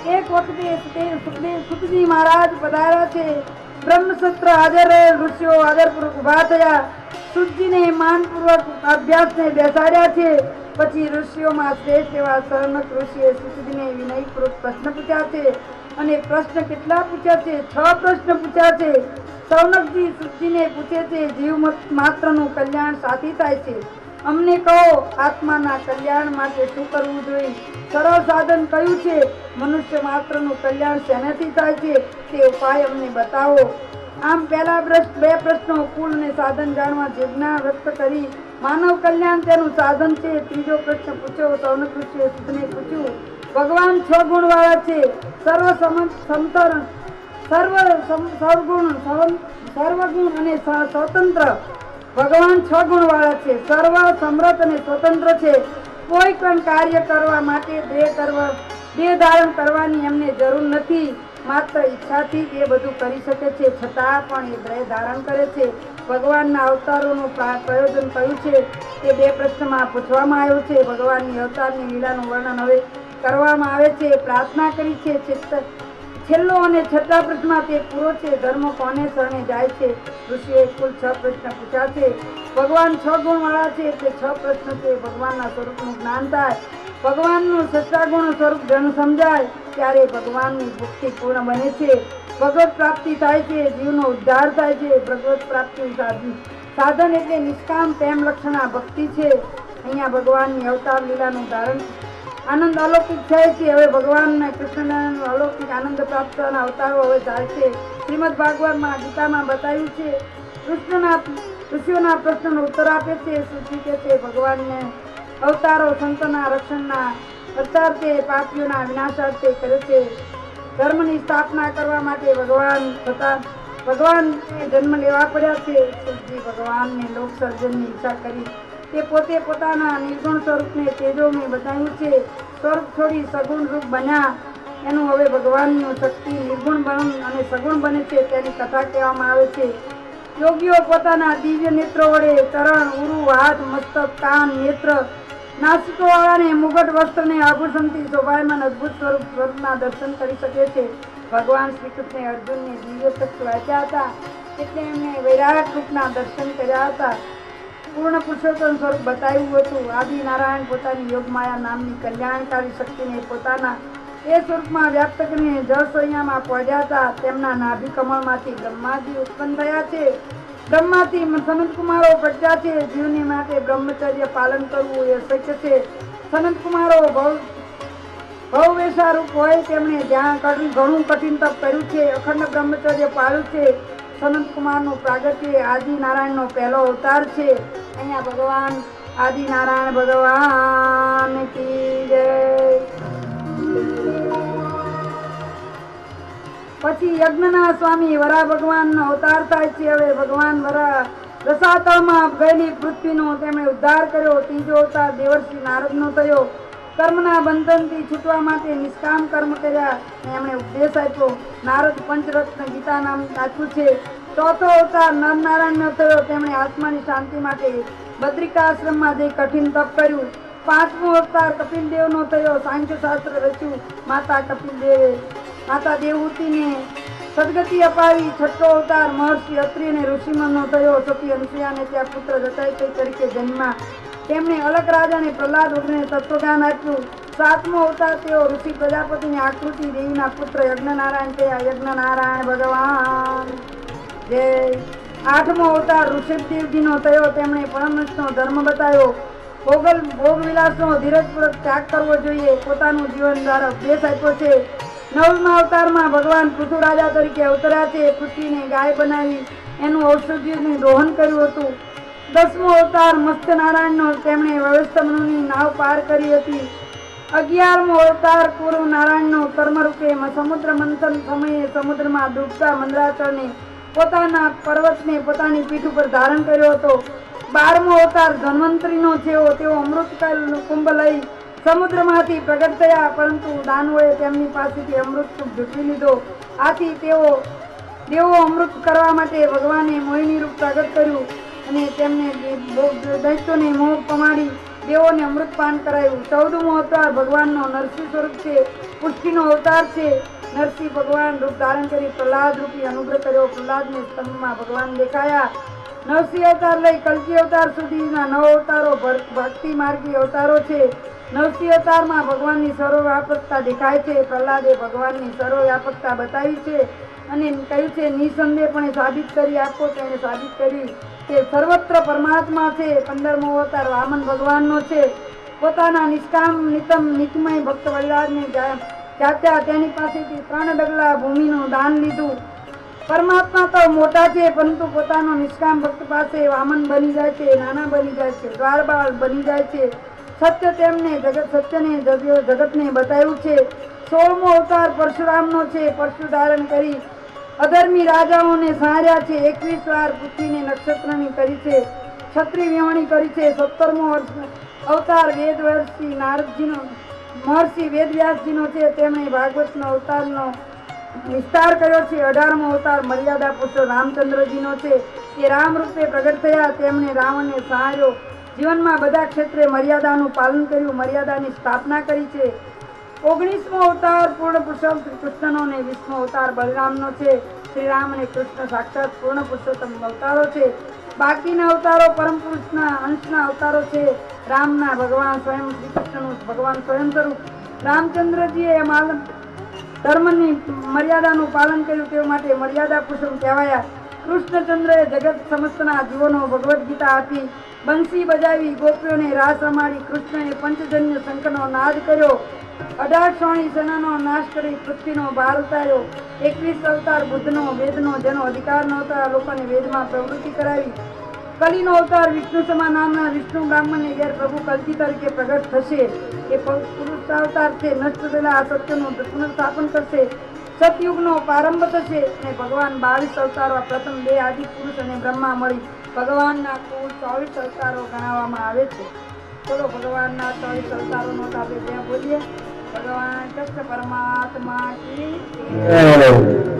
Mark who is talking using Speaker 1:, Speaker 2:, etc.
Speaker 1: એક વખતે સુખદેવ મહારાજ પધાર્યા છે। બ્રહ્મસત્ર હાજર ઋષિઓ આદરપૂર્વક ઉભા થયા। સુતજીને માનપૂર્વક અભ્યાસને બેસાડ્યા છે। પછી ઋષિઓમાં શ્રેષ્ઠ એવા સૌનક ઋષિએ સુતજીને વિનયપૂર્વક પ્રશ્ન પૂછ્યા છે। અને પ્રશ્ન કેટલા પૂછ્યા છે? 6 પ્રશ્ન પૂછ્યા છે। સૌનકજી સુતજીને પૂછે છે, જીવ માત્રનું કલ્યાણ સાથી થાય છે, અમને કહો આત્માના કલ્યાણ માટે શું કરવું જોઈએ? સરળ સાધન કયું છે? મનુષ્ય માત્રનું કલ્યાણ શેનાથી થાય છે તે ઉપાય અમને બતાવો। આમ પહેલા 2 પ્રશ્નો કુલ અને સાધન જાણવા જિજ્ઞા વ્યક્ત કરી। માનવ કલ્યાણ તેનું સાધન છે। ત્રીજો પ્રશ્ન પૂછ્યો। સૌનક ઋષિએ સુતને પૂછ્યું, ભગવાન 6 ગુણ વાળા છે, સર્વગુણ અને સ્વતંત્ર। ભગવાન 6 ગુણ વાળા છે, સર્વ સમર્થ અને સ્વતંત્ર છે। કોઈ પણ કાર્ય કરવા માટે દેહ ધારણ કરવાની એમને જરૂર નથી। માત્ર ઈચ્છાથી જ એ બધું કરી શકે છે, છતાં પણ એ દેહ ધારણ કરે છે। ભગવાનના અવતારોનું પ્રયોજન કયું છે તે 2 પ્રશ્નમાં પૂછવામાં આવ્યું છે। ભગવાનની અવતારની લીલાનું વર્ણન હવે કરવામાં આવે છે। પ્રાર્થના કરી છે। છેલ્લો અને 6થા પ્રશ્નમાં તે પૂરો છે। ધર્મ કોને શરણે જાય છે? ઋષિએ કુલ 6 પ્રશ્ન પૂછ્યા છે। ભગવાન 6 ગુણ વાળા છે એટલે 6 પ્રશ્ન છે। ભગવાનના સ્વરૂપનું જ્ઞાન થાય, ભગવાનનું સત્તાગુણ સ્વરૂપ જન સમજાય ત્યારે ભગવાનની ભક્તિ પૂર્ણ બને છે, ભગવત પ્રાપ્તિ થાય છે, જીવનો ઉદ્ધાર થાય છે। ભગવત પ્રાપ્તિ સાધન એટલે નિષ્કામ પ્રેમ લક્ષણા ભક્તિ છે। અહીંયા ભગવાનની અવતાર લીલાનું ધારણ આનંદ અલૌકિક થાય છે। હવે ભગવાનના કૃષ્ણના અલૌકિક આનંદ પ્રાપ્ત થવાના અવતારો હવે થાય છે। શ્રીમદ ભાગવતમાં ગીતામાં બતાવ્યું છે। ઋષિઓના પ્રશ્નનો ઉત્તર આપે છે। સુજી કહે છે, ભગવાનને અવતારો સંતોના રક્ષણના અર્થાર્થે, પાપીઓના વિનાશાર્થે કરે છે। ધર્મની સ્થાપના કરવા માટે ભગવાનને જન્મ લેવા પડ્યા છે। સુજી ભગવાનને લોક સર્જનની ઈચ્છા કરી તે પોતે પોતાના નિર્ગુણ સ્વરૂપને તેજોમય બતાવ્યું છે। સ્વરૂપ છોડી સગુણ રૂપ બન્યા। એનું હવે ભગવાનનું શક્તિ નિર્ગુણ બન અને સગુણ બને છે તેની કથા કહેવામાં આવે છે। યોગીઓ પોતાના દિવ્ય નેત્રો વડે ચરણ, ઉરુ, હાથ, મસ્તક, કાન, નેત્ર, નાસિકોવાળાને મુગટ વસ્ત્રને આભૂષણથી શોભાયમાન અદભુત સ્વરૂપના દર્શન કરી શકે છે। ભગવાન શ્રી કૃષ્ણે અર્જુનને દિવ્ય ચક્ષુ આપ્યા હતા એટલે એમણે વિરાટ રૂપના દર્શન કર્યા હતા। પૂર્ણ પુરુષોત્તમ સ્વરૂપ બતાવ્યું હતું। આદિ નારાયણ પોતાની યોગમાયા નામની કલ્યાણકારી શક્તિને પોતાના એ સ્વરૂપમાં વ્યક્ત કરીને જળસૈયામાં પહોંચ્યા હતા। તેમના નાભિ કમળમાંથી બ્રહ્માજી ઉત્પન્ન થયા છે। બ્રહ્માથી સનત કુમારો પ્રજ્ઞા છે। જીવને માટે બ્રહ્મચર્ય પાલન કરવું એ શક્ય છે। સનત કુમારો ભવવેશા રૂપ હોય તેમણે જ્યાં ઘણું કઠિન તપ કર્યું છે, અખંડ બ્રહ્મચર્ય પાળ્યું છે। સનત કુમારનું પ્રાગટ્ય આદિ નારાયણનો પહેલો અવતાર છે। અહીંયા ભગવાન આદિ નારાયણ ભગવાન કી જય। પછી યજ્ઞના સ્વામી વરા ભગવાનનો અવતાર થાય છે। હવે ભગવાન વરા રસાતળમાં ગયેલી પૃથ્વીનો તેમણે ઉદ્ધાર કર્યો। ત્રીજો અવતાર દેવર્ષિ નારદનો થયો। કર્મના બંધનથી છૂટવા માટે નિષ્કામ કર્મ કર્યા એમણે ઉપદેશ આપ્યો। નારદ પંચરત્ન ગીતા નામ આપ્યું છે। ચોથો અવતાર નરનારાયણનો થયો। તેમણે આત્માની શાંતિ માટે બદ્રિકાશ્રમમાં જઈ કઠિન તપ કર્યું। પાંચમો અવતાર કપિલદેવનો થયો। સાંખ્ય શાસ્ત્ર રચ્યું માતા દેવહૂતિને સદગતિ અપાવી। છઠ્ઠો અવતાર મહર્ષિ અત્રિ અને ઋષિમનનો થયો। સતી અનસુયાને ત્યાં પુત્ર દત્તાત્રેય તરીકે જન્મ્યા। તેમણે અલક રાજાને પ્રહલાદ વગેરે તત્વજ્ઞાન આપ્યું। સાતમો અવતાર તેઓ ઋષિ પ્રજાપતિની આકૃતિ દેવીના પુત્ર યજ્ઞનારાયણ થયા। યજ્ઞનારાયણ ભગવાન જય। આઠમો અવતાર ઋષભદેવજીનો થયો। તેમણે પરમહંસનો ધર્મ બતાવ્યો। ભોગ વિલાસનો ધીરજપૂર્વક ત્યાગ કરવો જોઈએ પોતાનું જીવન દ્વારા ઉપદેશ આપ્યો છે। નવમા અવતારમાં ભગવાન પૃથુ રાજા તરીકે અવતર્યા છે। પૃથ્વીને ગાય બનાવી એનું ઔષધિનું દોહન કર્યું હતું। 10મો અવતાર મત્સ્યનારાયણનો તેમણે વ્યવસ્થાની નાવ પાર કરી હતી। 11મો અવતાર પૂર્વ નારાયણનો કર્મરૂપે સમુદ્ર મંથન સમયે સમુદ્રમાં ડૂબતા મંદરાચળને પોતાના પર્વતને પોતાની પીઠ ઉપર ધારણ કર્યો હતો। 12મો અવતાર ધન્વંતરીનો થયો। તેઓ અમૃત કુંભ લઈ સમુદ્રમાંથી પ્રગટ થયા, પરંતુ દાનવોએ તેમની પાસેથી અમૃત ઝૂંટવી લીધો। આથી દેવો અમૃત કરવા માટે ભગવાને મોહિની રૂપ પ્રગટ કર્યું અને તેમને દૈત્યોને મોહ પમાડી દેવોને અમૃતપાન કરાયું. 14મો અવતાર ભગવાનનો નરસિંહ સ્વરૂપ છે, પુષ્ટિનો અવતાર છે. નરસિંહ ભગવાન રૂપ ધારણ કરી પ્રહલાદ રૂપી અનુગ્રહ કર્યો. પ્રહલાદને સ્તંભમાં ભગવાન દેખાયા. નરસિંહ અવતાર લઈ કલ્કી અવતાર સુધીના 9 અવતારો ભક્તિ માર્ગી અવતારો છે. નરસિંહ અવતારમાં ભગવાનની સર્વવ્યાપકતા દેખાય છે. પ્રહલાદે ભગવાનની સર્વવ્યાપકતા બતાવી છે અને કહ્યું છે નિસંદેહપણે સાબિત કરી આપો. તેણે સાબિત કરી કે સર્વત્ર પરમાત્મા છે. 15મો અવતાર વામન ભગવાનનો છે. પોતાના નિષ્કામ નિતમય ભક્ત પ્રહલાદને જાત્યા તેની પાસેથી 3 ડગલા ભૂમિનું દાન લીધું. પરમાત્મા તો મોટા છે, પરંતુ પોતાનો નિષ્કામ ભક્ત પાસે વામન બની જાય છે, નાના બની જાય છે, દ્વારબાળ બની જાય છે. સત્ય તેમને જગતને બતાવ્યું છે. 16મો અવતાર પરશુરામનો છે. પરશુ ધારણ કરી અધર્મી રાજાઓને સંહાર્યા છે. 21 વાર પૃથ્વીને નક્ષત્રની કરી છે. ક્ષત્રિય વિહોણી કરી છે. 17મો અવતાર વેદવ્યાસજી નારદજીનો મહર્ષિ વેદવ્યાસજીનો છે. તેમણે ભાગવતનો અવતારનો વિસ્તાર કર્યો છે. 18મો અવતાર મર્યાદા પુરુષો રામચંદ્રજીનો છે. તે રામ રૂપે પ્રગટ થયા. તેમણે રાવણને સંહાર્યો. જીવનમાં બધા ક્ષેત્રે મર્યાદાનું પાલન કર્યું. મર્યાદાની સ્થાપના કરી છે. 19મો અવતાર પૂર્ણ પુરુષોત્તમ શ્રી કૃષ્ણનો અને 20મો અવતાર બલરામનો છે. શ્રી રામ અને કૃષ્ણ સાક્ષાત પૂર્ણ પુરુષોત્તમ અવતારો છે. બાકીના અવતારો પરમ પુરુષના અંશના અવતારો છે. રામના ભગવાન સ્વયં શ્રી કૃષ્ણનું ભગવાન સ્વયં સ્વરૂપ રામચંદ્રજીએ ધર્મની મર્યાદાનું પાલન કર્યું. તે માટે મર્યાદા પુરુષોત્તમ કહેવાયા. કૃષ્ણચંદ્રએ જગત સમસ્તના જીવનો ભગવદ્ ગીતા આપી. બંસી બજાવી ગોપીઓને રાસ રમાડી. કૃષ્ણએ પંચજન્ય શંખનો નાદ કર્યો. 18 શ્વાણી સેનાનો નાશ કરી પૃથ્વીનો ભાર ઉતાર્યો. 21 અવતાર બુદ્ધનો વેદનો જેનો અધિકાર નહોતા લોકોને વેદમાં પ્રવૃત્તિ કરાવી. કલીનો અવતાર વિષ્ણુ સમા નામના વિષ્ણુ બ્રાહ્મણને ઘેર પ્રભુ કલ્કી તરીકે પ્રગટ થશે. એ પુરુષ અવતાર છે. નષ્ટ થયેલા અસત્યનું પુનર્સ્થાપન કરશે. સતયુગનો પ્રારંભ થશે અને ભગવાન 22 અવતારો પ્રથમ 2 આદિ પુરુષ અને બ્રહ્મા મળી ભગવાનના કુલ 24 અવતારો ગણાવવામાં આવે છે. ચલો ભગવાનના 24 અવતારોનો આપણે ત્યાં બોલીએ. ભગવાન કૃષ્ણ પરમાત્મા કી જય.